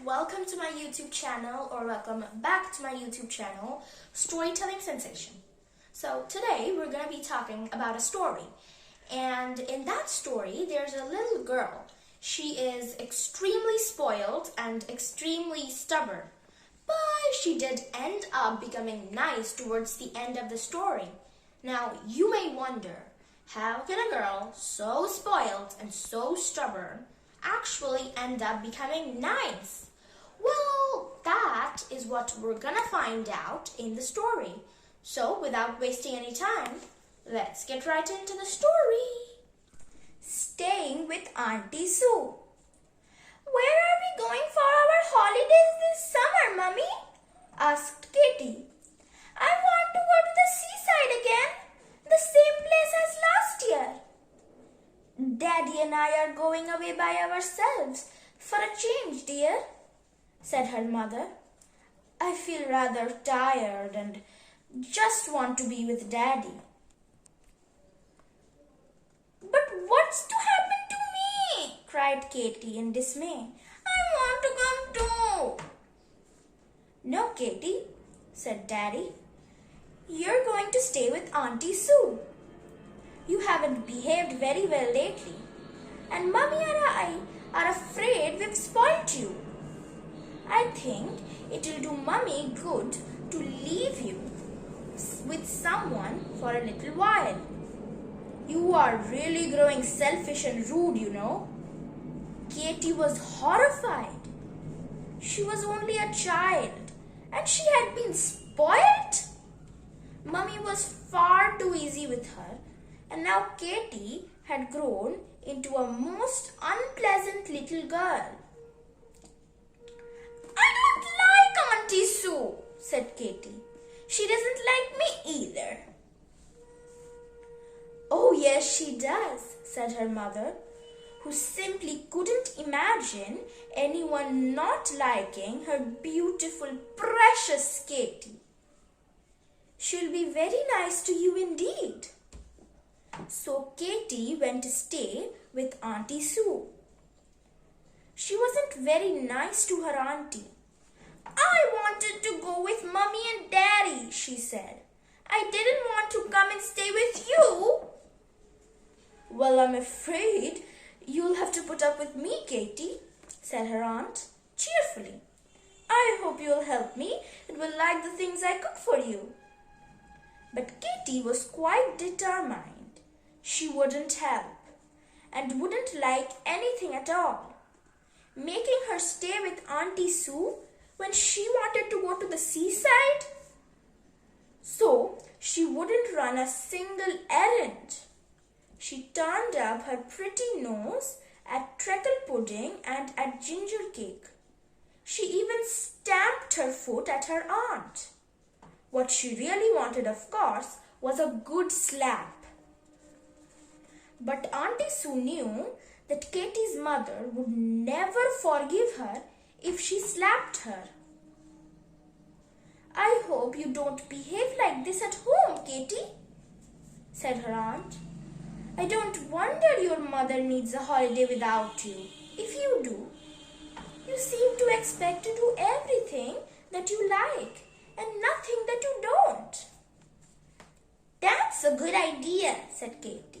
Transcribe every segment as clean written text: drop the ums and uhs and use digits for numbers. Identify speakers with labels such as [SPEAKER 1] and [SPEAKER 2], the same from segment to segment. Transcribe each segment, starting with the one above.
[SPEAKER 1] welcome to my YouTube channel, or welcome back to my YouTube channel, Storytelling Sensation. So today we're going to be talking about a story, and in that story there's a little girl. She is extremely spoiled and extremely stubborn, but she did end up becoming nice towards the end of the story. Now you may wonder, how can a girl so spoiled and so stubborn actually end up becoming nice? Well, that is what we're gonna find out in the story. So without wasting any time, let's get right into the story.
[SPEAKER 2] Staying with Auntie Sue. Where are we going for our holidays this summer, Mummy? Asked Katie. I want to go to the seaside again, the same place as last year. Daddy and I are going away by ourselves for a change, dear, said her mother. I feel rather tired and just want to be with Daddy. But what's to happen to me? Cried Katie in dismay. I want to come too. No, Katie, said Daddy. You're going to stay with Auntie Sue. You haven't behaved very well lately, and Mummy and I are afraid we've spoilt you. I think it'll do Mummy good to leave you with someone for a little while. You are really growing selfish and rude, you know. Katie was horrified. She was only a child, and she had been spoilt. Mummy was far too easy with her, and now Katie had grown into a most unpleasant little girl. I don't like Auntie Sue, said Katie. She doesn't like me either. Oh, yes, she does, said her mother, who simply couldn't imagine anyone not liking her beautiful, precious Katie. She'll be very nice to you indeed. So Katie went to stay with Auntie Sue. She wasn't very nice to her auntie. I wanted to go with Mummy and Daddy, she said. I didn't want to come and stay with you. Well, I'm afraid you'll have to put up with me, Katie, said her aunt cheerfully. I hope you'll help me and will like the things I cook for you. But Katie was quite determined. She wouldn't help and wouldn't like anything at all. Making her stay with Auntie Sue when she wanted to go to the seaside? So she wouldn't run a single errand. She turned up her pretty nose at treacle pudding and at ginger cake. She even stamped her foot at her aunt. What she really wanted, of course, was a good slap. But Auntie Sue knew that Katie's mother would never forgive her if she slapped her. I hope you don't behave like this at home, Katie, said her aunt. I don't wonder your mother needs a holiday without you. If you do, you seem to expect to do everything that you like and nothing that you don't. That's a good idea, said Katie.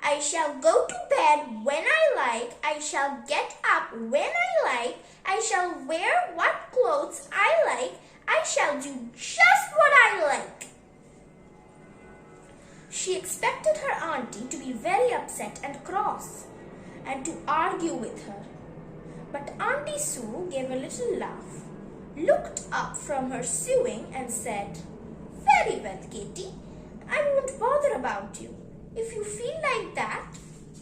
[SPEAKER 2] I shall go to bed when I like. I shall get up when I like. I shall wear what clothes I like. I shall do just what I like. She expected her auntie to be very upset and cross and to argue with her. But Auntie Sue gave a little laugh, looked up from her sewing and said, Very well, Katie. I won't bother about you. If you feel like that,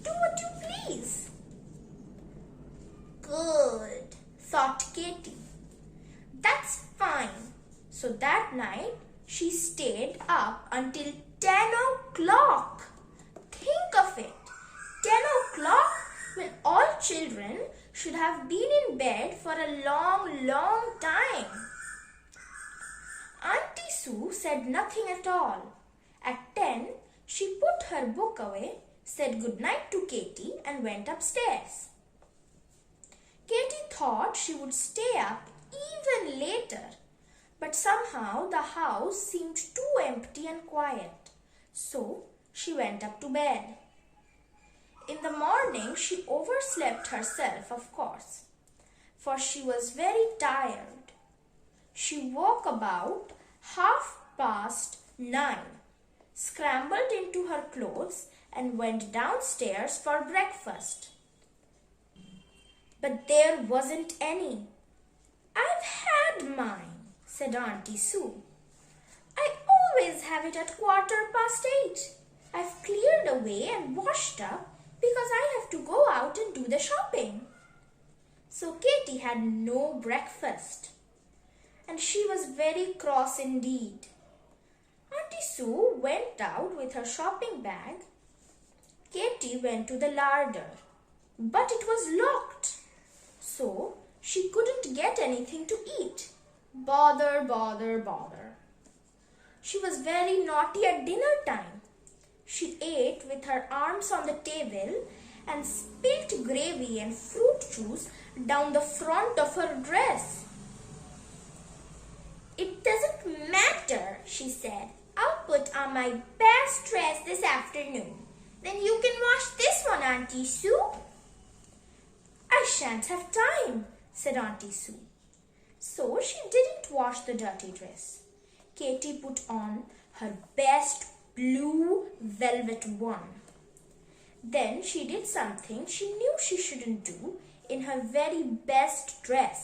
[SPEAKER 2] do what you please. Good, thought Katie. That's fine. So that night, she stayed up until 10 o'clock. Think of it, 10 o'clock when all children should have been in bed for a long, long time. Auntie Sue said nothing at all. At 10, she put her book away, said good night to Katie and went upstairs. Katie thought she would stay up even later, but somehow the house seemed too empty and quiet, so she went up to bed. In the morning, she overslept herself, of course, for she was very tired. She woke about 9:30, scrambled into her clothes, and went downstairs for breakfast. But there wasn't any. "I've had mine," said Auntie Sue. "I always have it at 8:15. I've cleared away and washed up because I have to go out and do the shopping." So Katy had no breakfast, and she was very cross indeed. Auntie Sue went out with her shopping bag. Katy went to the larder, but it was locked, so she couldn't get anything to eat. Bother, bother, bother. She was very naughty at dinner time. She ate with her arms on the table and spilt gravy and fruit juice down the front of her dress. "It doesn't matter," she said. "I'll put on my best dress this afternoon. Then you can wash this one, Auntie Sue." "I shan't have time," said Auntie Sue. So she didn't wash the dirty dress. Katy put on her best blue velvet one. Then she did something she knew she shouldn't do in her very best dress.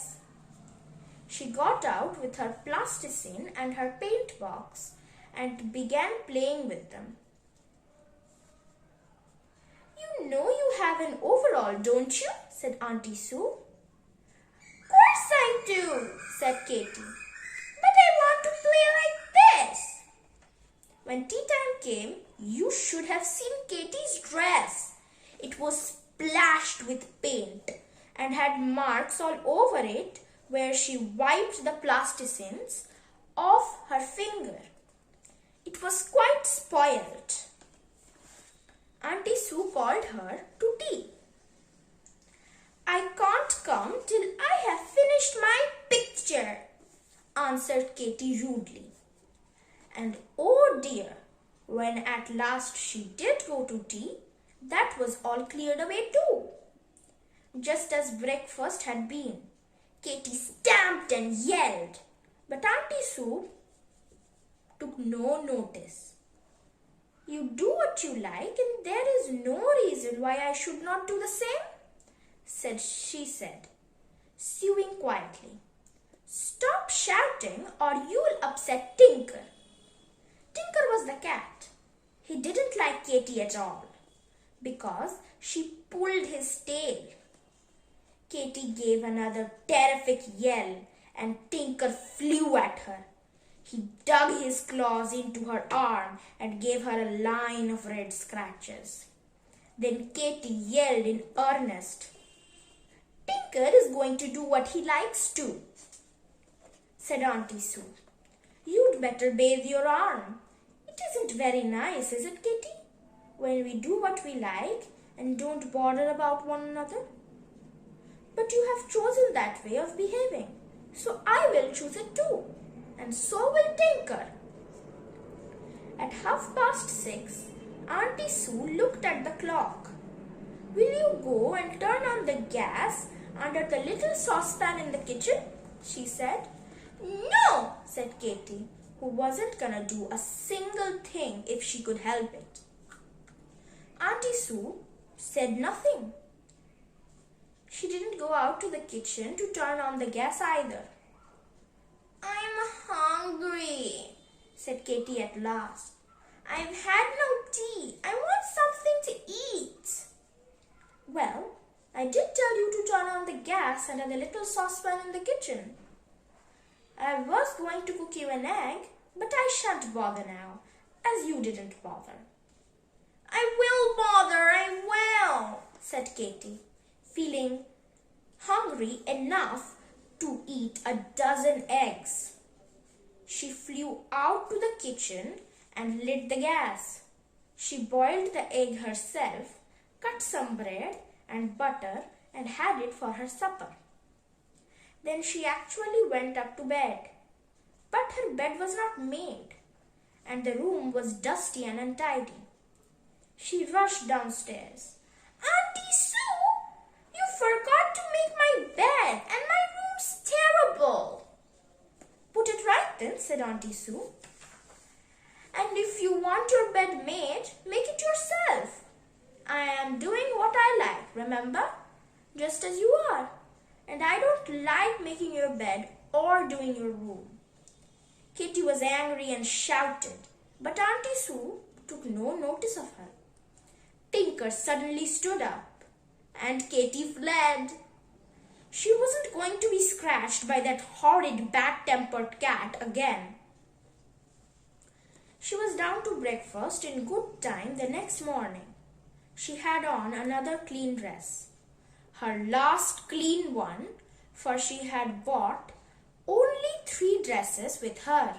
[SPEAKER 2] She got out with her plasticine and her paint box and began playing with them. "You know you have an overall, don't you?" said Auntie Sue. "Course I do," said Katy. "But I want to play like this." When tea time came, you should have seen Katy's dress. It was splashed with paint and had marks all over it where she wiped the plasticines off her finger. It was quite spoilt. Auntie Sue called her to tea. "I can't come till I have finished my picture," answered Katy rudely. And oh dear, when at last she did go to tea, that was all cleared away too. Just as breakfast had been, Katy stamped and yelled, but Auntie Sue took no notice. "You do what you like, and there is no reason why I should not do the same," she said, sewing quietly. "Stop shouting or you'll upset Tinker." Tinker was the cat. He didn't like Katy at all because she pulled his tail. Katy gave another terrific yell and Tinker flew at her. He dug his claws into her arm and gave her a line of red scratches. Then Katy yelled in earnest, "Tinker is going to do what he likes to," said Auntie Sue. "You'd better bathe your arm. It isn't very nice, is it, Katy, when we do what we like and don't bother about one another? But you have chosen that way of behaving, so I will choose it too, and so will Tinker." At 6:30, Auntie Sue looked at the clock. "Will you go and turn on the gas under the little saucepan in the kitchen?" she said. "No," said Katy, who wasn't gonna do a single thing if she could help it. Auntie Sue said nothing. She didn't go out to the kitchen to turn on the gas either. "I'm hungry," said Katy at last. "I've had no tea. I want something to eat." "Well, I did tell you to turn on the gas under the little saucepan in the kitchen. I was going to cook you an egg, but I shan't bother now, as you didn't bother." "I will bother, I will," said Katy, feeling hungry enough to eat a dozen eggs. She flew out to the kitchen and lit the gas. She boiled the egg herself, cut some bread and butter and had it for her supper. Then she actually went up to bed. But her bed was not made, and the room was dusty and untidy. She rushed downstairs. Auntie Sue, you forgot to make my bed, and my room's terrible. Put it right then, said Auntie Sue. And if you want your bed made, make it yourself. I am doing what I like, remember? Just as you are. And I don't like making your bed or doing your room. Katy was angry and shouted, but Auntie Sue took no notice of her. Tinker suddenly stood up, and Katy fled. She wasn't going to be scratched by that horrid bad-tempered cat again. She was down to breakfast in good time the next morning. She had on another clean dress, her last clean one, for she had bought only 3 dresses with her.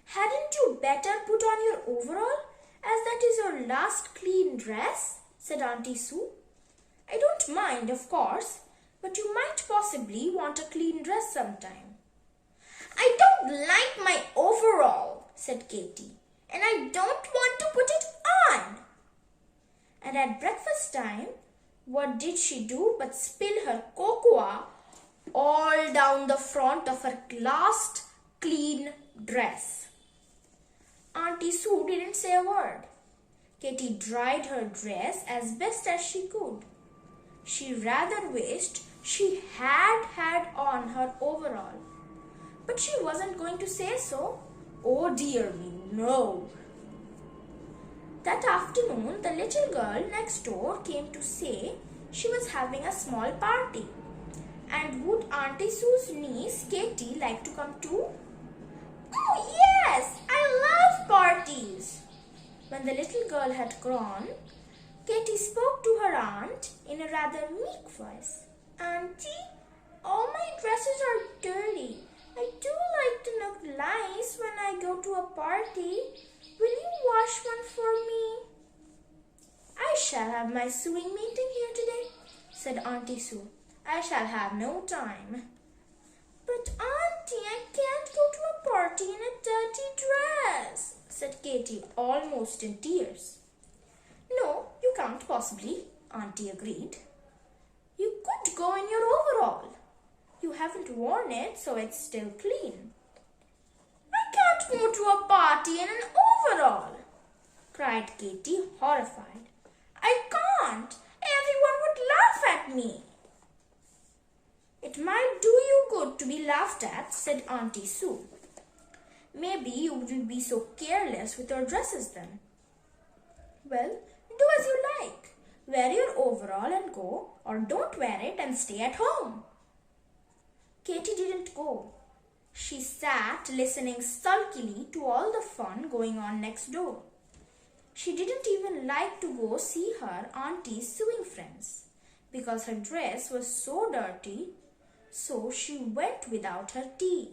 [SPEAKER 2] Hadn't you better put on your overall, as that is your last clean dress? Said Auntie Sue. I don't mind, of course, but you might possibly want a clean dress sometime. I don't like my overall, said Katy, and I don't want to put it on. And at breakfast time, what did she do but spill her cocoa all down the front of her last clean dress. Auntie Sue didn't say a word. Katy dried her dress as best as she could. She rather wished she had on her overall, but she wasn't going to say so. Oh dear me, no. That afternoon, the little girl next door came to say she was having a small party. And would Auntie Sue's niece, Katy, like to come too? Oh yes, I love parties. When the little girl had gone, Katy spoke to her aunt in a rather meek voice. Auntie, all my dresses are dirty. I do like to look nice when I go to a party. Will you wash one for me? I shall have my sewing meeting here today, said Auntie Sue. I shall have no time. But Auntie, I can't go to a party in a dirty dress, said Katy, almost in tears. No, you can't possibly, Auntie agreed. You could go in your overall. You haven't worn it, so it's still clean. I can't go to a party in an overall, cried Katy, horrified. I can't. Everyone would laugh at me. It might do you good to be laughed at, said Auntie Sue. Maybe you wouldn't be so careless with your dresses then. Well, do as you like. Wear your overall and go, or don't wear it and stay at home. Katy didn't go. She sat listening sulkily to all the fun going on next door. She didn't even like to go see her auntie's sewing friends because her dress was so dirty, so she went without her tea.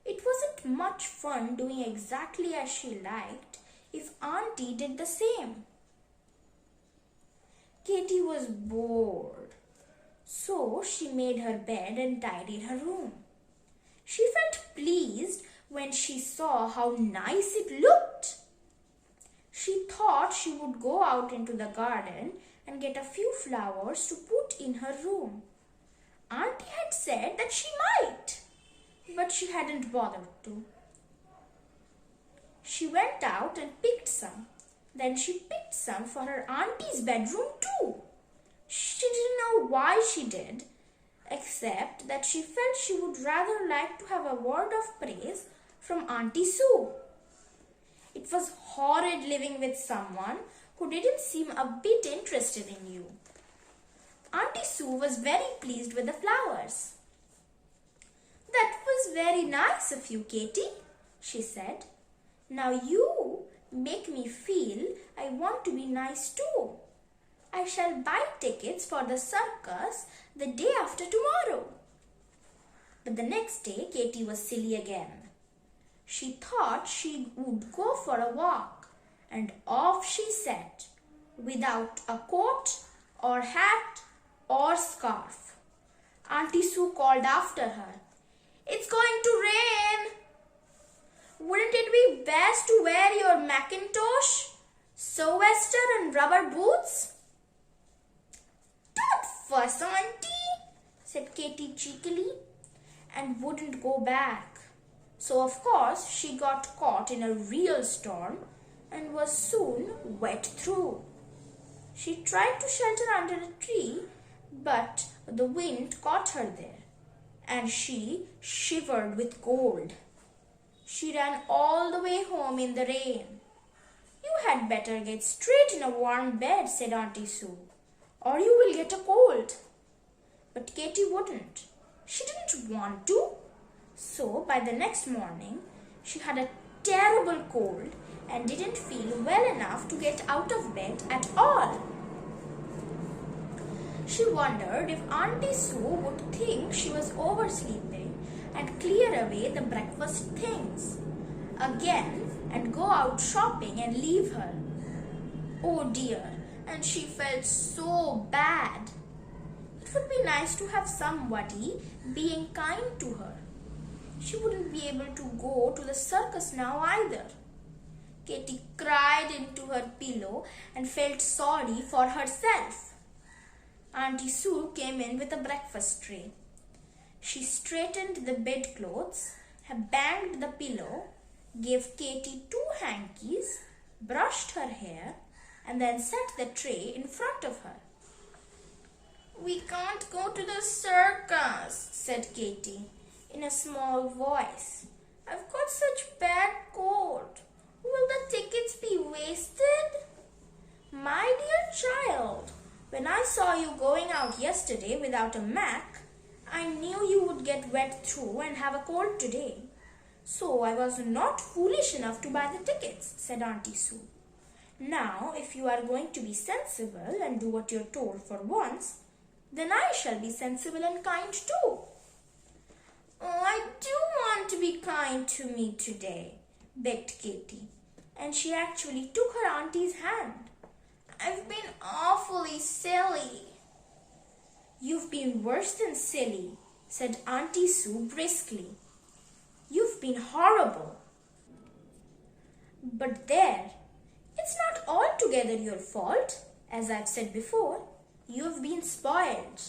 [SPEAKER 2] It wasn't much fun doing exactly as she liked if Auntie did the same. Katy was bored, so she made her bed and tidied her room. She felt pleased when she saw how nice it looked. She thought she would go out into the garden and get a few flowers to put in her room. Auntie had said that she might, but she hadn't bothered to. She went out and picked some. Then she picked some for her auntie's bedroom too. She didn't know why she did, except that she felt she would rather like to have a word of praise from Auntie Sue. It was horrid living with someone who didn't seem a bit interested in you. Auntie Sue was very pleased with the flowers. That was very nice of you, Katy, she said. Now you make me feel I want to be nice too. I shall buy tickets for the circus the day after tomorrow. But the next day, Katy was silly again. She thought she would go for a walk, and off she set, without a coat or hat or scarf. Auntie Sue called after her. "It's going to rain. Wouldn't it be best to wear your Macintosh, sou'wester and rubber boots?" "Don't fuss, Auntie," said Katy cheekily, and wouldn't go back. So of course she got caught in a real storm and was soon wet through. She tried to shelter under a tree, but the wind caught her there, and she shivered with cold. She ran all the way home in the rain. "You had better get straight in a warm bed," said Auntie Sue, "or you will get a cold." But Katy wouldn't. She didn't want to. So by the next morning, she had a terrible cold and didn't feel well enough to get out of bed at all. She wondered if Auntie Sue would think she was oversleeping and clear away the breakfast things again and go out shopping and leave her. Oh dear, and she felt so bad. It would be nice to have somebody being kind to her. She wouldn't be able to go to the circus now either. Katy cried into her pillow and felt sorry for herself. Auntie Sue came in with a breakfast tray. She straightened the bedclothes, banged the pillow, gave Katy 2 hankies, brushed her hair, and then set the tray in front of her. "We can't go to the circus," said Katy in a small voice. "I've got such bad cold. Will the tickets be wasted?" "My dear child, when I saw you going out yesterday without a Mac, I knew you would get wet through and have a cold today. So I was not foolish enough to buy the tickets," said Auntie Sue. "Now, if you are going to be sensible and do what you're told for once, then I shall be sensible and kind too." "Oh, I do want to be kind to me today," begged Katy, and she actually took her auntie's hand. "I've been awfully silly." "You've been worse than silly," said Auntie Sue briskly. "You've been horrible. But there, it's not altogether your fault. As I've said before, you've been spoiled."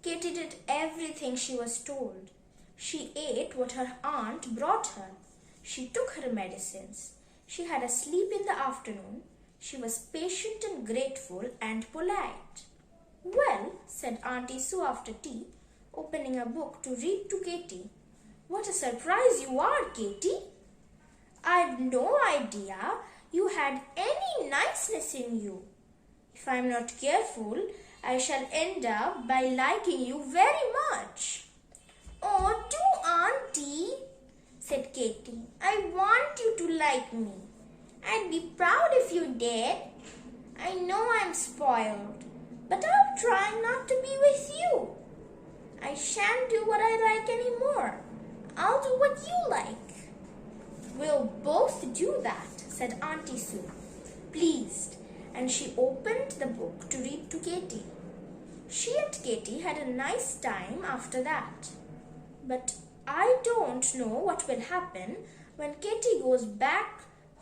[SPEAKER 2] Katy did everything she was told. She ate what her aunt brought her. She took her medicines. She had a sleep in the afternoon. She was patient and grateful and polite. "Well," said Auntie Sue after tea, opening a book to read to Katy, "what a surprise you are, Katy. I'd no idea you had any niceness in you. If I'm not careful, I shall end up by liking you very much." "Oh, do, Auntie," said Katy. "I want you to like me. I'd be proud if you did. I know I'm spoiled, but I'll try not to be with you. I shan't do what I like anymore. I'll do what you like." "We'll both do that," said Auntie Sue, pleased, and she opened the book to read to Katy. She and Katy had a nice time after that. But I don't know what will happen when Katy goes back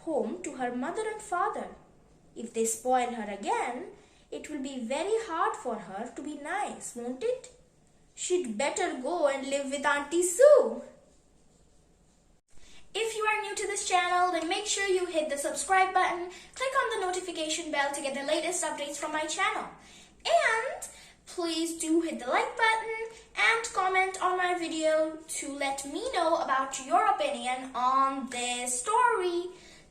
[SPEAKER 2] home to her mother and father. If they spoil her again, it will be very hard for her to be nice, won't it? She'd better go and live with Auntie Sue. If you are new to this channel, then make sure you hit the subscribe button, click on the notification bell to get the latest updates from my channel. And please do hit the like button and comment on my video to let me know about your opinion on this story.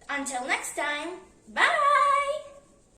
[SPEAKER 2] Until next time, bye!